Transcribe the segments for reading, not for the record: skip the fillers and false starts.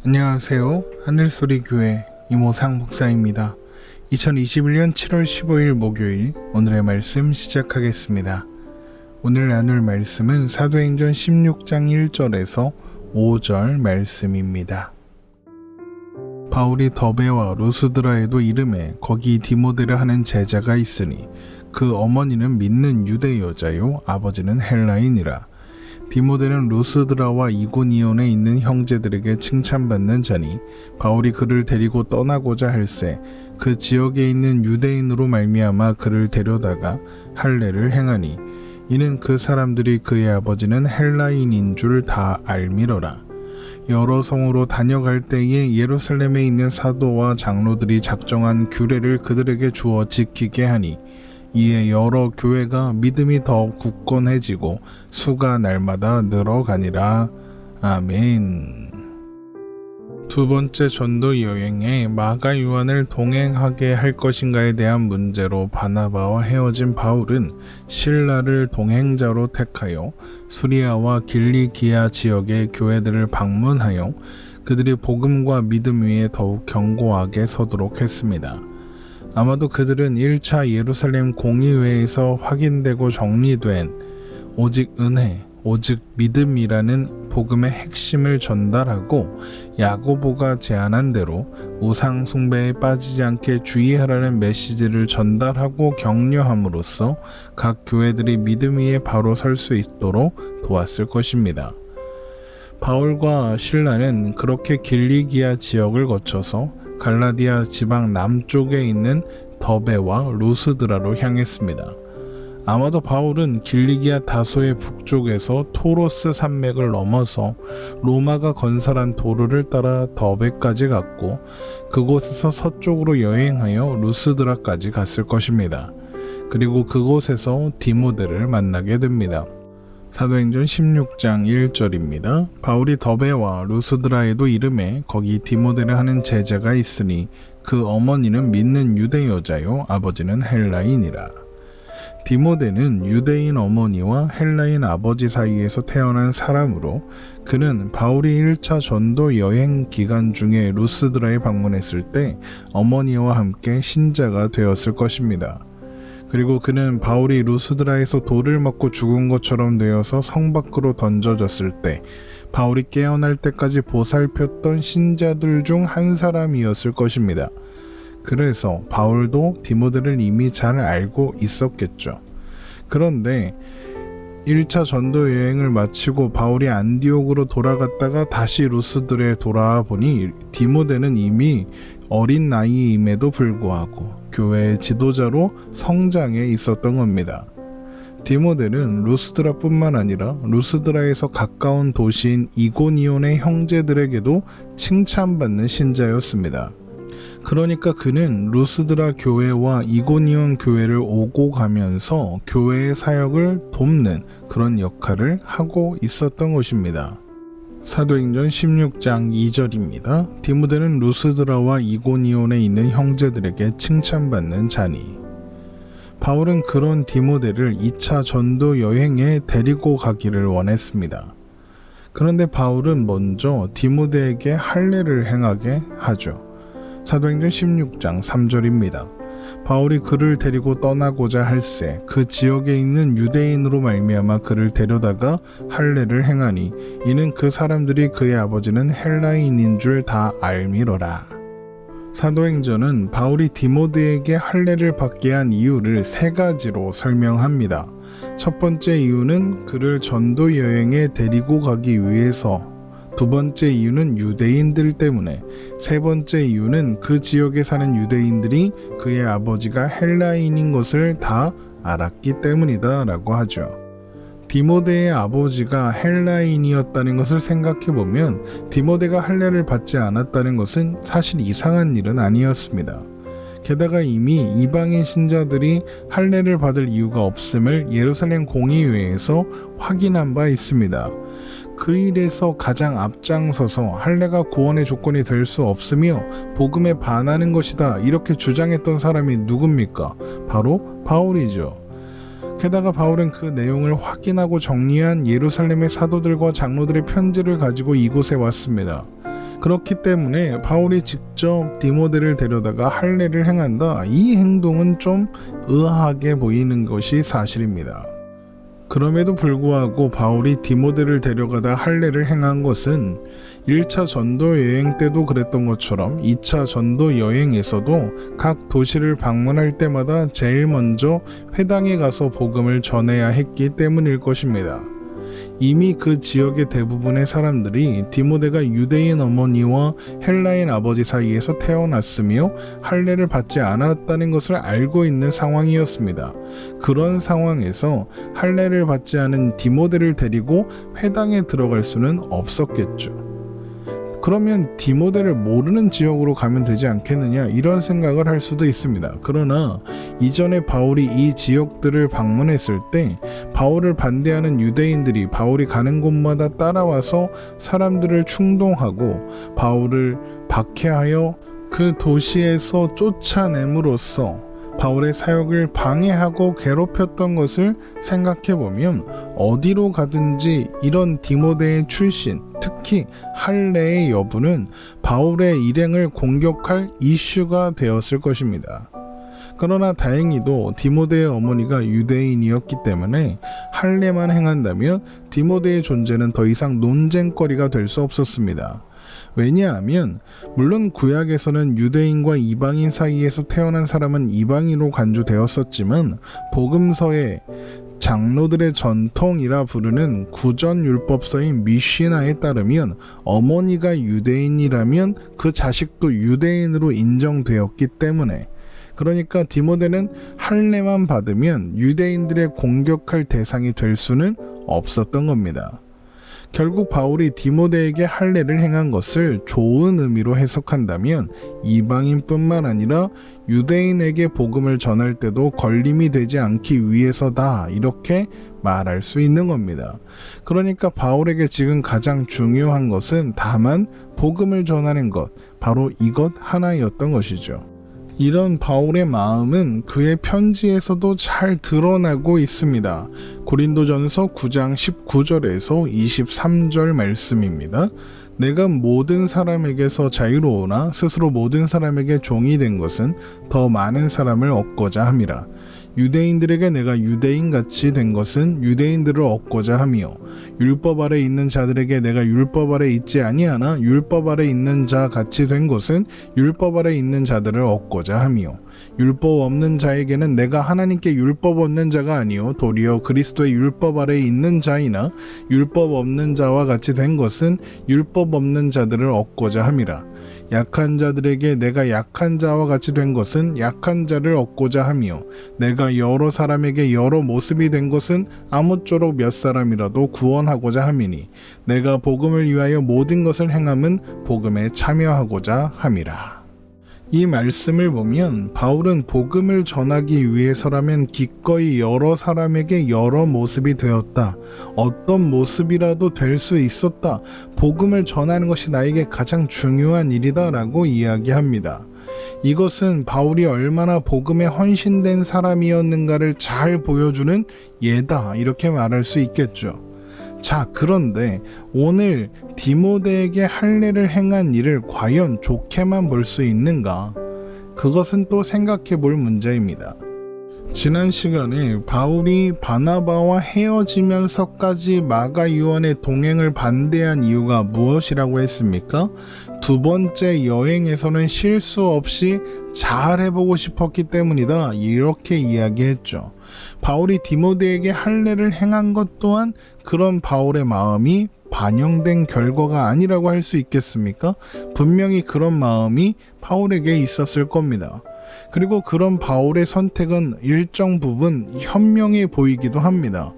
안녕하세요. 하늘소리교회 이모상 목사입니다. 2021년 7월 15일 목요일 오늘의 말씀 시작하겠습니다. 오늘 나눌 말씀은 사도행전 16장 1절에서 5절 말씀입니다. 바울이 더베와 루스드라에도 이름에 거기 디모데를 하는 제자가 있으니 그 어머니는 믿는 유대 여자요 아버지는 헬라인이라. 디모데는 루스드라와 이고니온에 있는 형제들에게 칭찬받는 자니 바울이 그를 데리고 떠나고자 할새 그 지역에 있는 유대인으로 말미암아 그를 데려다가 할례를 행하니 이는 그 사람들이 그의 아버지는 헬라인인 줄 다 알미러라. 여러 성으로 다녀갈 때에 예루살렘에 있는 사도와 장로들이 작정한 규례를 그들에게 주어 지키게 하니 이에 여러 교회가 믿음이 더 굳건해지고 수가 날마다 늘어가니라. 아멘. 두 번째 전도 여행에 마가 요한을 동행하게 할 것인가에 대한 문제로 바나바와 헤어진 바울은 실라를 동행자로 택하여 수리아와 길리기아 지역의 교회들을 방문하여 그들이 복음과 믿음 위에 더욱 견고하게 서도록 했습니다. 아마도 그들은 1차 예루살렘 공의회에서 확인되고 정리된 오직 은혜, 오직 믿음이라는 복음의 핵심을 전달하고 야고보가 제안한 대로 우상 숭배에 빠지지 않게 주의하라는 메시지를 전달하고 격려함으로써 각 교회들이 믿음 위에 바로 설 수 있도록 도왔을 것입니다. 바울과 실라는 그렇게 길리기아 지역을 거쳐서 갈라디아 지방 남쪽에 있는 더베와 루스드라로 향했습니다. 아마도 바울은 길리기아 다소의 북쪽에서 토로스 산맥을 넘어서 로마가 건설한 도로를 따라 더베까지 갔고 그곳에서 서쪽으로 여행하여 루스드라까지 갔을 것입니다. 그리고 그곳에서 디모데를 만나게 됩니다. 사도행전 16장 1절입니다. 바울이 더베와 루스드라에도 이름에 거기 디모데를 하는 제자가 있으니 그 어머니는 믿는 유대 여자요 아버지는 헬라인이라. 디모데는 유대인 어머니와 헬라인 아버지 사이에서 태어난 사람으로 그는 바울이 1차 전도 여행 기간 중에 루스드라에 방문했을 때 어머니와 함께 신자가 되었을 것입니다. 그리고 그는 바울이 루스드라에서 돌을 맞고 죽은 것처럼 되어서 성 밖으로 던져졌을 때 바울이 깨어날 때까지 보살폈던 신자들 중 한 사람이었을 것입니다. 그래서 바울도 디모데를 이미 잘 알고 있었겠죠. 그런데 1차 전도 여행을 마치고 바울이 안디옥으로 돌아갔다가 다시 루스드라에 돌아와 보니 디모데는 이미 어린 나이임에도 불구하고 교회의 지도자로 성장해 있었던 겁니다. 디모데는 루스드라뿐만 아니라 루스드라에서 가까운 도시인 이고니온의 형제들에게도 칭찬받는 신자였습니다. 그러니까 그는 루스드라 교회와 이고니온 교회를 오고 가면서 교회의 사역을 돕는 그런 역할을 하고 있었던 것입니다. 사도행전 16장 2절입니다. 디모데는 루스드라와 이고니온에 있는 형제들에게 칭찬받는 자니. 바울은 그런 디모데를 2차 전도 여행에 데리고 가기를 원했습니다. 그런데 바울은 먼저 디모데에게 할례를 행하게 하죠. 사도행전 16장 3절입니다. 바울이 그를 데리고 떠나고자 할새 그 지역에 있는 유대인으로 말미암아 그를 데려다가 할례를 행하니 이는 그 사람들이 그의 아버지는 헬라인인 줄 다 알미러라. 사도행전은 바울이 디모데에게 할례를 받게 한 이유를 세 가지로 설명합니다. 첫 번째 이유는 그를 전도 여행에 데리고 가기 위해서, 두 번째 이유는 유대인들 때문에, 세 번째 이유는 그 지역에 사는 유대인들이 그의 아버지가 헬라인인 것을 다 알았기 때문이다 라고 하죠. 디모데의 아버지가 헬라인이었다는 것을 생각해보면 디모데가 할례를 받지 않았다는 것은 사실 이상한 일은 아니었습니다. 게다가 이미 이방인 신자들이 할례를 받을 이유가 없음을 예루살렘 공의회에서 확인한 바 있습니다. 그 일에서 가장 앞장서서 할례가 구원의 조건이 될 수 없으며 복음에 반하는 것이다 이렇게 주장했던 사람이 누굽니까? 바로 바울이죠. 게다가 바울은 그 내용을 확인하고 정리한 예루살렘의 사도들과 장로들의 편지를 가지고 이곳에 왔습니다. 그렇기 때문에 바울이 직접 디모데를 데려다가 할례를 행한다, 이 행동은 좀 의아하게 보이는 것이 사실입니다. 그럼에도 불구하고 바울이 디모데를 데려가다 할례를 행한 것은 1차 전도 여행 때도 그랬던 것처럼 2차 전도 여행에서도 각 도시를 방문할 때마다 제일 먼저 회당에 가서 복음을 전해야 했기 때문일 것입니다. 이미 그 지역의 대부분의 사람들이 디모데가 유대인 어머니와 헬라인 아버지 사이에서 태어났으며 할례를 받지 않았다는 것을 알고 있는 상황이었습니다. 그런 상황에서 할례를 받지 않은 디모데를 데리고 회당에 들어갈 수는 없었겠죠. 그러면 디모데를 모르는 지역으로 가면 되지 않겠느냐, 이런 생각을 할 수도 있습니다. 그러나 이전에 바울이 이 지역들을 방문했을 때 바울을 반대하는 유대인들이 바울이 가는 곳마다 따라와서 사람들을 충동하고 바울을 박해하여 그 도시에서 쫓아냄으로써 바울의 사역을 방해하고 괴롭혔던 것을 생각해보면 어디로 가든지 이런 디모데의 출신, 특히 할례의 여부는 바울의 일행을 공격할 이슈가 되었을 것입니다. 그러나 다행히도 디모데의 어머니가 유대인이었기 때문에 할례만 행한다면 디모데의 존재는 더 이상 논쟁거리가 될 수 없었습니다. 왜냐하면 물론 구약에서는 유대인과 이방인 사이에서 태어난 사람은 이방인으로 간주되었었지만 복음서에 장로들의 전통이라 부르는 구전율법서인 미시나에 따르면 어머니가 유대인이라면 그 자식도 유대인으로 인정되었기 때문에, 그러니까 디모데는 할례만 받으면 유대인들의 공격할 대상이 될 수는 없었던 겁니다. 결국 바울이 디모데에게 할례를 행한 것을 좋은 의미로 해석한다면 이방인뿐만 아니라 유대인에게 복음을 전할 때도 걸림이 되지 않기 위해서다, 이렇게 말할 수 있는 겁니다. 그러니까 바울에게 지금 가장 중요한 것은 다만 복음을 전하는 것, 바로 이것 하나였던 것이죠. 이런 바울의 마음은 그의 편지에서도 잘 드러나고 있습니다. 고린도전서 9장 19절에서 23절 말씀입니다. 내가 모든 사람에게서 자유로우나 스스로 모든 사람에게 종이 된 것은 더 많은 사람을 얻고자 함이라. 유대인들에게 내가 유대인같이 된 것은 유대인들을 얻고자 하며, 율법 아래 있는 자들에게 내가 율법 아래 있지 아니하나 율법 아래 있는 자 같이 된 것은 율법 아래 있는 자들을 얻고자 하며, 율법 없는 자에게는 내가 하나님께 율법 없는 자가 아니요 도리어 그리스도의 율법 아래 있는 자이나, 율법 없는 자와 같이 된 것은 율법 없는 자들을 얻고자 함이라. 약한 자들에게 내가 약한 자와 같이 된 것은 약한 자를 얻고자 하며, 내가 여러 사람에게 여러 모습이 된 것은 아무쪼록 몇 사람이라도 구원하고자 함이니, 내가 복음을 위하여 모든 것을 행함은 복음에 참여하고자 함이라. 이 말씀을 보면 바울은 복음을 전하기 위해서라면 기꺼이 여러 사람에게 여러 모습이 되었다, 어떤 모습이라도 될 수 있었다, 복음을 전하는 것이 나에게 가장 중요한 일이다 라고 이야기합니다. 이것은 바울이 얼마나 복음에 헌신된 사람이었는가를 잘 보여주는 예다, 이렇게 말할 수 있겠죠. 자, 그런데 오늘 디모데에게 할례를 행한 일을 과연 좋게만 볼 수 있는가? 그것은 또 생각해 볼 문제입니다. 지난 시간에 바울이 바나바와 헤어지면서까지 마가 요한의 동행을 반대한 이유가 무엇이라고 했습니까? 두 번째 여행에서는 실수 없이 잘 해보고 싶었기 때문이다, 이렇게 이야기했죠. 바울이 디모데에게 할례를 행한 것 또한 그런 바울의 마음이 반영된 결과가 아니라고 할 수 있겠습니까? 분명히 그런 마음이 바울에게 있었을 겁니다. 그리고 그런 바울의 선택은 일정 부분 현명해 보이기도 합니다.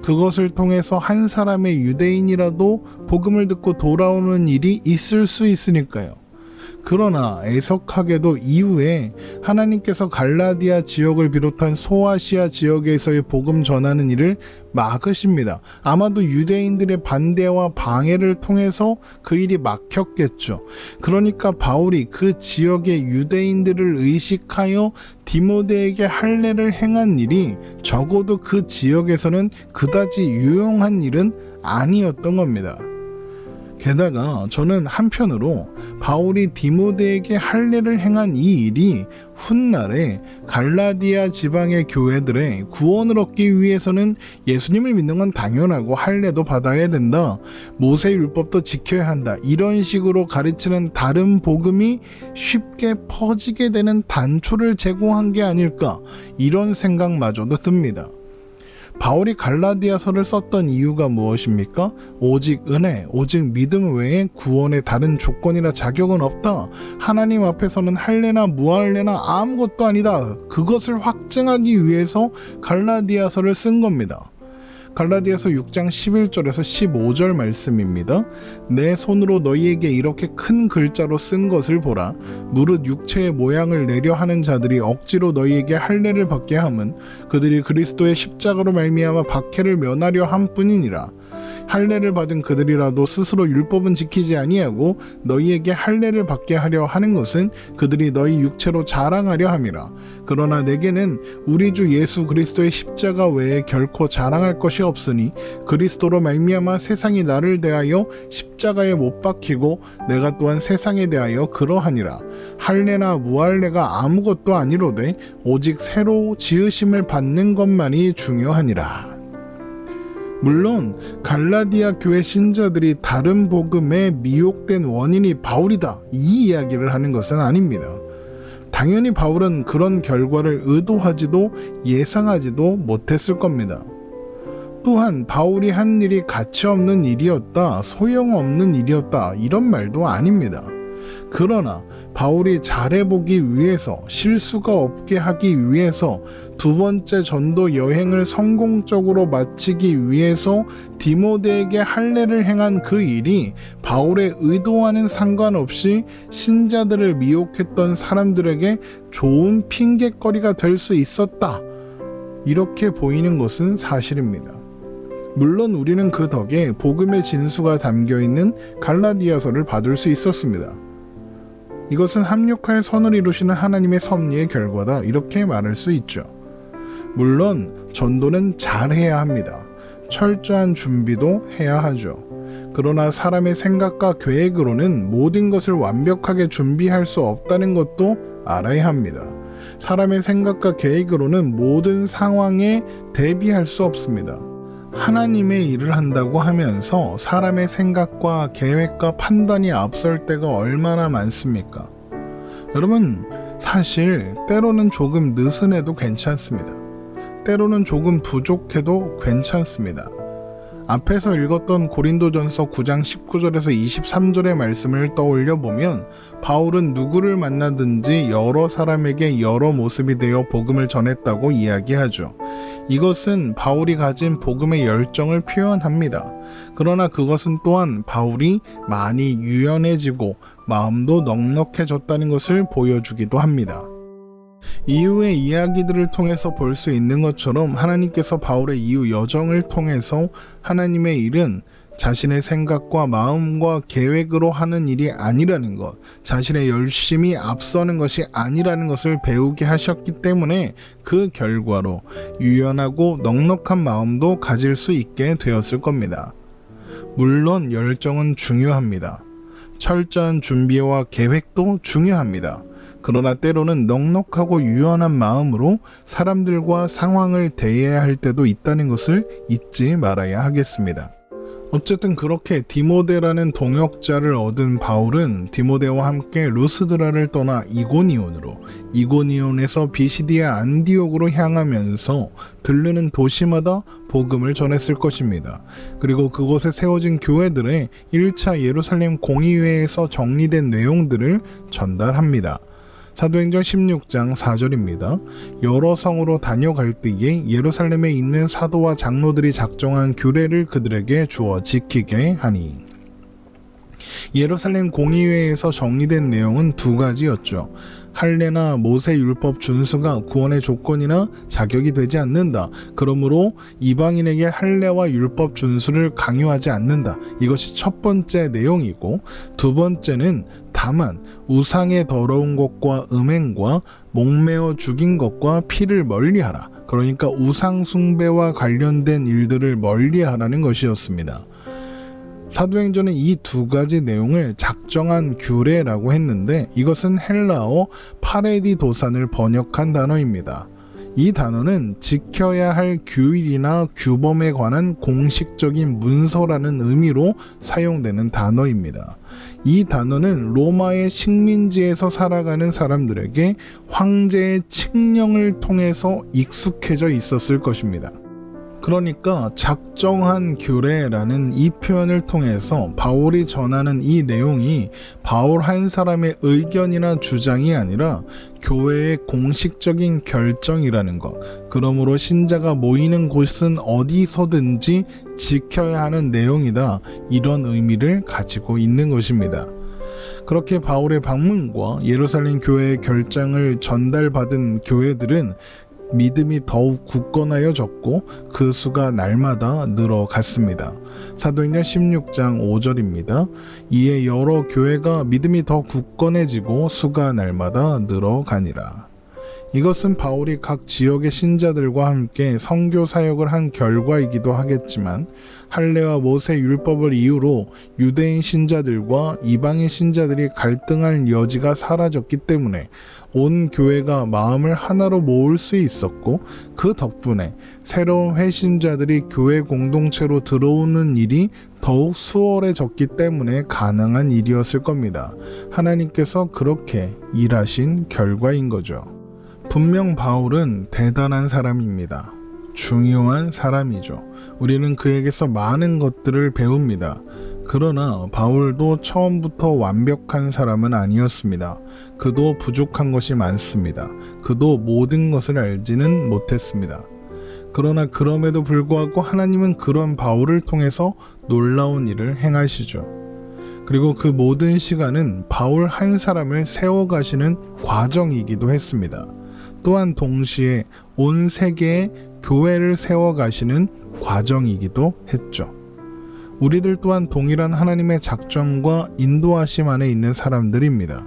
그것을 통해서 한 사람의 유대인이라도 복음을 듣고 돌아오는 일이 있을 수 있으니까요. 그러나 애석하게도 이후에 하나님께서 갈라디아 지역을 비롯한 소아시아 지역에서의 복음 전하는 일을 막으십니다. 아마도 유대인들의 반대와 방해를 통해서 그 일이 막혔겠죠. 그러니까 바울이 그 지역의 유대인들을 의식하여 디모데에게 할례를 행한 일이 적어도 그 지역에서는 그다지 유용한 일은 아니었던 겁니다. 게다가 저는 한편으로 바울이 디모데에게 할례를 행한 이 일이 훗날에 갈라디아 지방의 교회들의 구원을 얻기 위해서는 예수님을 믿는 건 당연하고 할례도 받아야 된다, 모세 율법도 지켜야 한다, 이런 식으로 가르치는 다른 복음이 쉽게 퍼지게 되는 단초를 제공한 게 아닐까, 이런 생각마저도 듭니다. 바울이 갈라디아서를 썼던 이유가 무엇입니까? 오직 은혜, 오직 믿음 외에 구원의 다른 조건이나 자격은 없다. 하나님 앞에서는 할례나 무할례나 아무것도 아니다. 그것을 확증하기 위해서 갈라디아서를 쓴 겁니다. 갈라디아서 6장 11절에서 15절 말씀입니다. 내 손으로 너희에게 이렇게 큰 글자로 쓴 것을 보라. 무릇 육체의 모양을 내려 하는 자들이 억지로 너희에게 할례를 받게 함은 그들이 그리스도의 십자가로 말미암아 박해를 면하려 함 뿐이니라. 할례를 받은 그들이라도 스스로 율법은 지키지 아니하고 너희에게 할례를 받게 하려 하는 것은 그들이 너희 육체로 자랑하려 함이라. 그러나 내게는 우리 주 예수 그리스도의 십자가 외에 결코 자랑할 것이 없으니 그리스도로 말미암아 세상이 나를 대하여 십자가에 못 박히고 내가 또한 세상에 대하여 그러하니라. 할례나 무할례가 아무것도 아니로되 오직 새로 지으심을 받는 것만이 중요하니라. 물론 갈라디아 교회 신자들이 다른 복음에 미혹된 원인이 바울이다, 이 이야기를 하는 것은 아닙니다. 당연히 바울은 그런 결과를 의도하지도 예상하지도 못했을 겁니다. 또한 바울이 한 일이 가치없는 일이었다, 소용없는 일이었다, 이런 말도 아닙니다. 그러나 바울이 잘해보기 위해서, 실수가 없게 하기 위해서, 두 번째 전도 여행을 성공적으로 마치기 위해서 디모데에게 할례를 행한 그 일이 바울의 의도와는 상관없이 신자들을 미혹했던 사람들에게 좋은 핑곗거리가 될 수 있었다, 이렇게 보이는 것은 사실입니다. 물론 우리는 그 덕에 복음의 진수가 담겨있는 갈라디아서를 받을 수 있었습니다. 이것은 합력하여 선을 이루시는 하나님의 섭리의 결과다, 이렇게 말할 수 있죠. 물론 전도는 잘해야 합니다. 철저한 준비도 해야 하죠. 그러나 사람의 생각과 계획으로는 모든 것을 완벽하게 준비할 수 없다는 것도 알아야 합니다. 사람의 생각과 계획으로는 모든 상황에 대비할 수 없습니다. 하나님의 일을 한다고 하면서 사람의 생각과 계획과 판단이 앞설 때가 얼마나 많습니까? 여러분, 사실 때로는 조금 느슨해도 괜찮습니다. 때로는 조금 부족해도 괜찮습니다. 앞에서 읽었던 고린도전서 9장 19절에서 23절의 말씀을 떠올려 보면 바울은 누구를 만나든지 여러 사람에게 여러 모습이 되어 복음을 전했다고 이야기하죠. 이것은 바울이 가진 복음의 열정을 표현합니다. 그러나 그것은 또한 바울이 많이 유연해지고 마음도 넉넉해졌다는 것을 보여주기도 합니다. 이후의 이야기들을 통해서 볼 수 있는 것처럼 하나님께서 바울의 이후 여정을 통해서 하나님의 일은 자신의 생각과 마음과 계획으로 하는 일이 아니라는 것, 자신의 열심이 앞서는 것이 아니라는 것을 배우게 하셨기 때문에 그 결과로 유연하고 넉넉한 마음도 가질 수 있게 되었을 겁니다. 물론 열정은 중요합니다. 철저한 준비와 계획도 중요합니다. 그러나 때로는 넉넉하고 유연한 마음으로 사람들과 상황을 대해야 할 때도 있다는 것을 잊지 말아야 하겠습니다. 어쨌든 그렇게 디모데라는 동역자를 얻은 바울은 디모데와 함께 루스드라를 떠나 이고니온으로, 이고니온에서 비시디아 안디옥으로 향하면서 들르는 도시마다 복음을 전했을 것입니다. 그리고 그곳에 세워진 교회들의 1차 예루살렘 공의회에서 정리된 내용들을 전달합니다. 사도행전 16장 4절입니다. 여러 성으로 다녀갈 때에 예루살렘에 있는 사도와 장로들이 작정한 규례를 그들에게 주어 지키게 하니. 예루살렘 공의회에서 정리된 내용은 두 가지였죠. 할례나 모세 율법 준수가 구원의 조건이나 자격이 되지 않는다. 그러므로 이방인에게 할례와 율법 준수를 강요하지 않는다. 이것이 첫 번째 내용이고, 두 번째는 다만 우상의 더러운 것과 음행과 목매어 죽인 것과 피를 멀리하라. 그러니까 우상 숭배와 관련된 일들을 멀리하라는 것이었습니다. 사도행전은 이 두 가지 내용을 작정한 규례라고 했는데 이것은 헬라어 파레디도산을 번역한 단어입니다. 이 단어는 지켜야 할 규율이나 규범에 관한 공식적인 문서라는 의미로 사용되는 단어입니다. 이 단어는 로마의 식민지에서 살아가는 사람들에게 황제의 칙령을 통해서 익숙해져 있었을 것입니다. 그러니까 작정한 규례라는 이 표현을 통해서 바울이 전하는 이 내용이 바울 한 사람의 의견이나 주장이 아니라 교회의 공식적인 결정이라는 것, 그러므로 신자가 모이는 곳은 어디서든지 지켜야 하는 내용이다, 이런 의미를 가지고 있는 것입니다. 그렇게 바울의 방문과 예루살렘 교회의 결정을 전달받은 교회들은 믿음이 더욱 굳건하여졌고 그 수가 날마다 늘어갔습니다. 사도행전 16장 5절입니다. 이에 여러 교회가 믿음이 더 굳건해지고 수가 날마다 늘어가니라. 이것은 바울이 각 지역의 신자들과 함께 선교 사역을 한 결과이기도 하겠지만 할례와 모세 율법을 이유로 유대인 신자들과 이방인 신자들이 갈등할 여지가 사라졌기 때문에 온 교회가 마음을 하나로 모을 수 있었고 그 덕분에 새로운 회신자들이 교회 공동체로 들어오는 일이 더욱 수월해졌기 때문에 가능한 일이었을 겁니다. 하나님께서 그렇게 일하신 결과인 거죠. 분명 바울은 대단한 사람입니다. 중요한 사람이죠. 우리는 그에게서 많은 것들을 배웁니다. 그러나 바울도 처음부터 완벽한 사람은 아니었습니다. 그도 부족한 것이 많습니다. 그도 모든 것을 알지는 못했습니다. 그러나 그럼에도 불구하고 하나님은 그런 바울을 통해서 놀라운 일을 행하시죠. 그리고 그 모든 시간은 바울 한 사람을 세워가시는 과정이기도 했습니다. 또한 동시에 온 세계의 교회를 세워가시는 과정이기도 했죠. 우리들 또한 동일한 하나님의 작정과 인도하심 안에 있는 사람들입니다.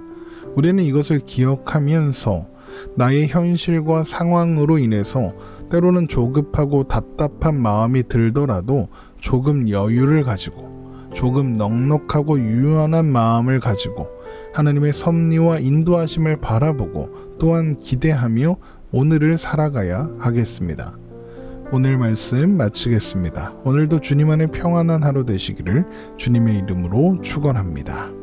우리는 이것을 기억하면서 나의 현실과 상황으로 인해서 때로는 조급하고 답답한 마음이 들더라도 조금 여유를 가지고 조금 넉넉하고 유연한 마음을 가지고 하나님의 섭리와 인도하심을 바라보고 또한 기대하며 오늘을 살아가야 하겠습니다. 오늘 말씀 마치겠습니다. 오늘도 주님 안에 평안한 하루 되시기를 주님의 이름으로 축원합니다.